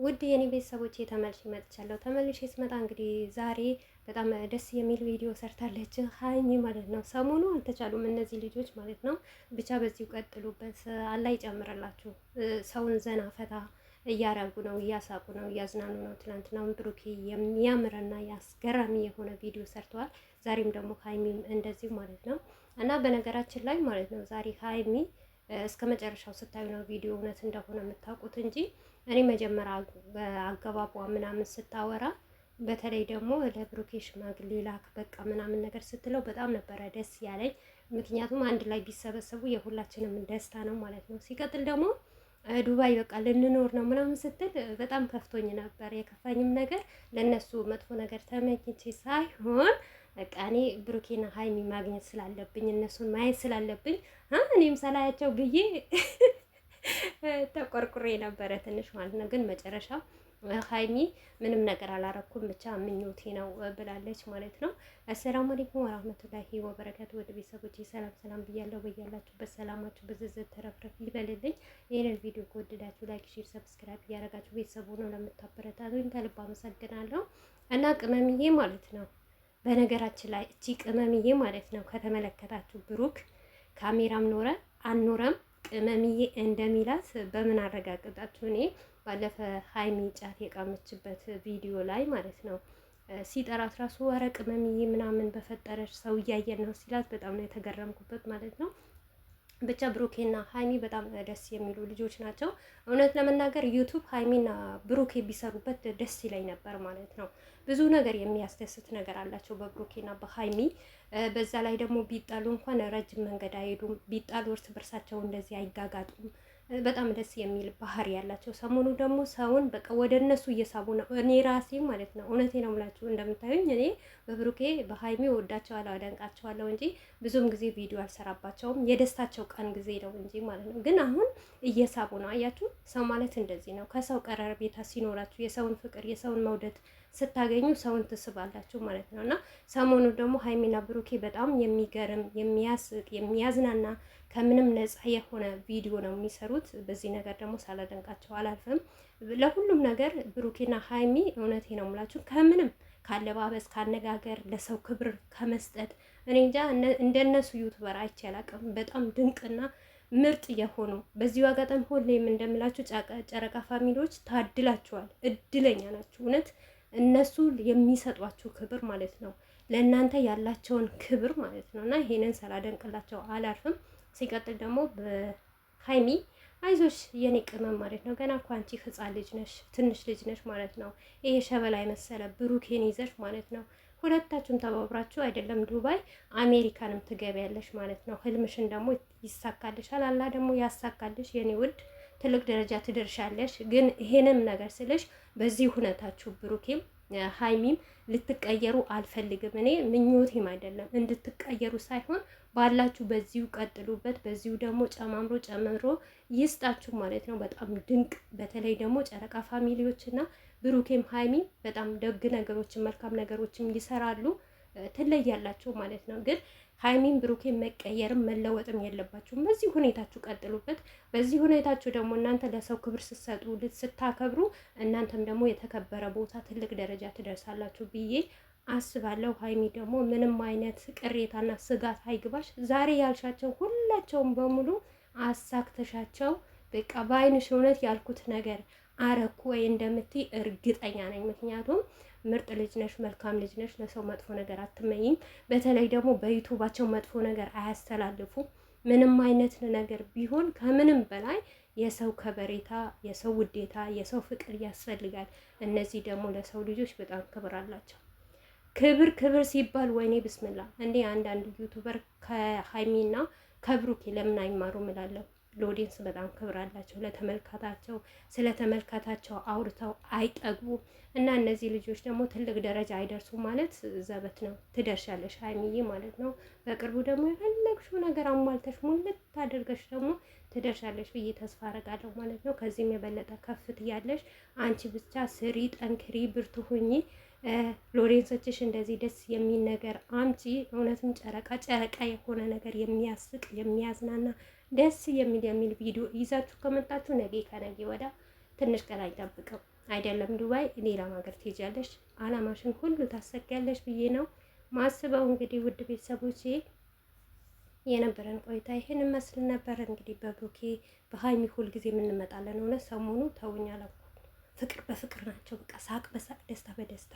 ውድ የኔ ቤተሰቦች ተመልሼ መጥቻለሁ። ተመልሼ ስመጣ እንግዲህ ዛሬ በጣም ደስ የሚል ቪዲዮ ሰርታለች ሀይሚ ማለት ነው። ሰሞኑ አልተቻሉም እነዚህ ልጆች ማለት ነው። ብቻ በዚሁ ቀጥሉበት፣ አላህ ይጨምርላችሁ። ሰውን ዘና ፈታ እያረጉ ነው፣ እያሳቁ ነው፣ እያዝናኑ ነው። ትናንትናም ብሩኬ የሚያምርና ያስገራሚ የሆነ ቪዲዮ ሰርተዋል። ዛሬም ደግሞ ሀይሚም እንደዚሁ ማለት ነው። እና በነገራችን ላይ ማለት ነው ዛሬ ሀይሚ እስከ መጨረሻው ስታዩ ነው ቪዲዮ እውነት እንደሆነ የምታውቁት እንጂ እኔ መጀመሪያ በአገባቧ ምናምን ስታወራ በተለይ ደግሞ ለብሩኬ ሽማግሌ ላክ በቃ ምናምን ነገር ስትለው በጣም ነበረ ደስ ያለኝ። ምክንያቱም አንድ ላይ ቢሰበሰቡ የሁላችንም ደስታ ነው ማለት ነው። ሲቀጥል ደግሞ ዱባይ በቃ ልንኖር ነው ምናምን ስትል በጣም ከፍቶኝ ነበር። የከፋኝም ነገር ለነሱ መጥፎ ነገር ተመኝቼ ሳይሆን በቃ እኔ ብሩኬና ሀይሚ ማግኘት ስላለብኝ እነሱን ማየት ስላለብኝ እኔም ሰላያቸው ብዬ ተቆርቁሬ ነበረ ትንሽ ማለት ነው። ግን መጨረሻ ሀይሚ ምንም ነገር አላረኩም ብቻ ምኞቴ ነው ብላለች ማለት ነው። አሰላሙ አለይኩም ወራህመቱላሂ ወበረካቱ። ወደ ቤተሰቦች ሰላም ሰላም ብያለሁ። በያላችሁበት ሰላማችሁ ብዝዝት ተረፍረፍ ይበልልኝ። ይህንን ቪዲዮ ከወደዳችሁ ላይክ፣ ሼር፣ ሰብስክራይብ እያደረጋችሁ ቤተሰቡ ነው ለምታበረታቱኝ ከልብ አመሰግናለሁ። እና ቅመምዬ ማለት ነው በነገራችን ላይ እቺ ቅመምዬ ማለት ነው ከተመለከታችሁ ብሩክ ካሜራም ኖረ አልኖረም ቅመምዬ እንደሚላት በምን አረጋግጣችሁ? እኔ ባለፈ ሀይሚ ጫት የቃመችበት ቪዲዮ ላይ ማለት ነው ሲጠራት ራሱ ወረ ቅመምዬ ምናምን በፈጠረች ሰው እያየን ነው ሲላት በጣም ነው የተገረምኩበት ማለት ነው። ብቻ ብሩኬና ሀይሚ በጣም ደስ የሚሉ ልጆች ናቸው። እውነት ለመናገር ዩቱብ ሀይሚና ብሩኬ ቢሰሩበት ደስ ይለኝ ነበር ማለት ነው። ብዙ ነገር የሚያስደስት ነገር አላቸው በብሩኬና በሀይሚ። በዛ ላይ ደግሞ ቢጣሉ እንኳን ረጅም መንገድ አይሄዱም። ቢጣሉ እርስ በርሳቸው እንደዚህ አይጋጋጡም። በጣም ደስ የሚል ባህሪ ያላቸው። ሰሞኑ ደግሞ ሰውን በቃ ወደ እነሱ እየሳቡ ነው። እኔ ራሴ ማለት ነው እውነቴ ነው የምላችሁ እንደምታዩኝ እኔ በብሩኬ በሀይሚ ወዳቸዋለሁ አደንቃቸዋለሁ እንጂ ብዙም ጊዜ ቪዲዮ አልሰራባቸውም። የደስታቸው ቀን ጊዜ ነው እንጂ ማለት ነው። ግን አሁን እየሳቡ ነው። አያችሁ፣ ሰው ማለት እንደዚህ ነው። ከሰው ቀረቤታ ሲኖራችሁ የሰውን ፍቅር የሰውን መውደድ ስታገኙ ሰውን ትስባላችሁ ማለት ነው። እና ሰሞኑ ደግሞ ሀይሚና ብሩኬ በጣም የሚገርም የሚያስቅ የሚያዝናና ከምንም ነፃ የሆነ ቪዲዮ ነው የሚሰሩት። በዚህ ነገር ደግሞ ሳላደንቃቸው አላልፍም። ለሁሉም ነገር ብሩኬና ሀይሚ እውነቴ ነው የምላችሁ ከምንም ካለባበስ፣ ካነጋገር፣ ለሰው ክብር ከመስጠት እኔ እንጃ እንደነሱ ዩቱበር አይቼ አላውቅም። በጣም ድንቅና ምርጥ የሆኑ በዚሁ አጋጣሚ ሁሌም እንደምላችሁ ጨረቃ ፋሚሊዎች ታድላችኋል፣ እድለኛ ናችሁ እውነት እነሱ የሚሰጧችሁ ክብር ማለት ነው። ለእናንተ ያላቸውን ክብር ማለት ነው። እና ይሄንን ሳላደንቅላቸው አላርፍም። ሲቀጥል ደግሞ በሀይሚ አይዞሽ የኔ ቅመም ማለት ነው። ገና እኮ አንቺ ህፃን ልጅ ነሽ፣ ትንሽ ልጅ ነሽ ማለት ነው። ይሄ ሸበላ የመሰለ ብሩኬን ይዘሽ ማለት ነው ሁለታችሁም ተባብራችሁ አይደለም ዱባይ አሜሪካንም ትገቢያለሽ ማለት ነው። ህልምሽን ደግሞ ይሳካልሻል። አላህ ደግሞ ያሳካልሽ የኔ ውድ ትልቅ ደረጃ ትደርሻለሽ። ግን ይሄንም ነገር ስልሽ በዚህ ሁነታችሁ ብሩኬም ሀይሚም ልትቀየሩ አልፈልግም። እኔ ምኞቴም አይደለም እንድትቀየሩ ሳይሆን ባላችሁ በዚሁ ቀጥሉበት። በዚሁ ደግሞ ጨማምሮ ጨምሮ ይስጣችሁ ማለት ነው። በጣም ድንቅ በተለይ ደግሞ ጨረቃ ፋሚሊዎችና ብሩኬም ሀይሚም በጣም ደግ ነገሮችን መልካም ነገሮችን ይሰራሉ። ትለያላችሁ ማለት ነው። ግን ሀይሚን ብሩኬን መቀየርም መለወጥም የለባችሁም። በዚህ ሁኔታችሁ ቀጥሉበት። በዚህ ሁኔታችሁ ደግሞ እናንተ ለሰው ክብር ስትሰጡ ስታከብሩ፣ እናንተም ደግሞ የተከበረ ቦታ ትልቅ ደረጃ ትደርሳላችሁ ብዬ አስባለሁ። ሀይሚ ደግሞ ምንም አይነት ቅሬታና ስጋት አይግባሽ። ዛሬ ያልሻቸው ሁላቸውም በሙሉ አሳክተሻቸው በቃ በአይንሽ እውነት ያልኩት ነገር አረኩ ወይ እንደምትይ እርግጠኛ ነኝ። ምክንያቱም ምርጥ ልጅ ነሽ፣ መልካም ልጅ ነሽ። ለሰው መጥፎ ነገር አትመኝም። በተለይ ደግሞ በዩቱባቸው መጥፎ ነገር አያስተላልፉም። ምንም አይነት ነገር ቢሆን ከምንም በላይ የሰው ከበሬታ፣ የሰው ውዴታ፣ የሰው ፍቅር ያስፈልጋል። እነዚህ ደግሞ ለሰው ልጆች በጣም ክብር አላቸው። ክብር ክብር ሲባል ወይኔ ብስምላ እንዴ! አንዳንድ ዩቱበር ከሀይሚና ከብሩኬ ለምን አይማሩም እላለሁ። ለኦዲየንስ በጣም ክብር አላቸው። ለተመልካታቸው ስለ ተመልካታቸው አውርተው አይጠግቡ እና እነዚህ ልጆች ደግሞ ትልቅ ደረጃ አይደርሱ ማለት ዘበት ነው። ትደርሻለሽ ሀይሚዬ ማለት ነው። በቅርቡ ደግሞ የፈለግሽው ነገር አሟልተሽ ሙልት ታደርገሽ ደግሞ ትደርሻለሽ ብዬ ተስፋ አረጋለሁ ማለት ነው። ከዚህም የበለጠ ከፍት ያለሽ አንቺ ብቻ ስሪ፣ ጠንክሪ፣ ብርቱ ሁኚ። ሎሬንሶችሽ እንደዚህ ደስ የሚል ነገር አምጪ። እውነትም ጨረቃ የሆነ ነገር የሚያስቅ የሚያዝናና ደስ የሚል ቪዲዮ ይዛችሁ ከመጣችሁ ነገ ከነገ ወዲያ ትንሽ ቀን አይጠብቅም። አይደለም ዱባይ ሌላም ሀገር ትሄጃለሽ፣ አላማሽን ሁሉ ታሰጊያለሽ ብዬ ነው ማስበው። እንግዲህ ውድ ቤተሰቦቼ የነበረን ቆይታ ይሄን መስል ነበር። እንግዲህ በብሩኬ በሀይሚ ሁል ጊዜ የምንመጣለን። እውነት ሰሞኑ ተውኝ አላልኩም። ፍቅር በፍቅር ናቸው። በቃ ሳቅ በሳቅ ደስታ በደስታ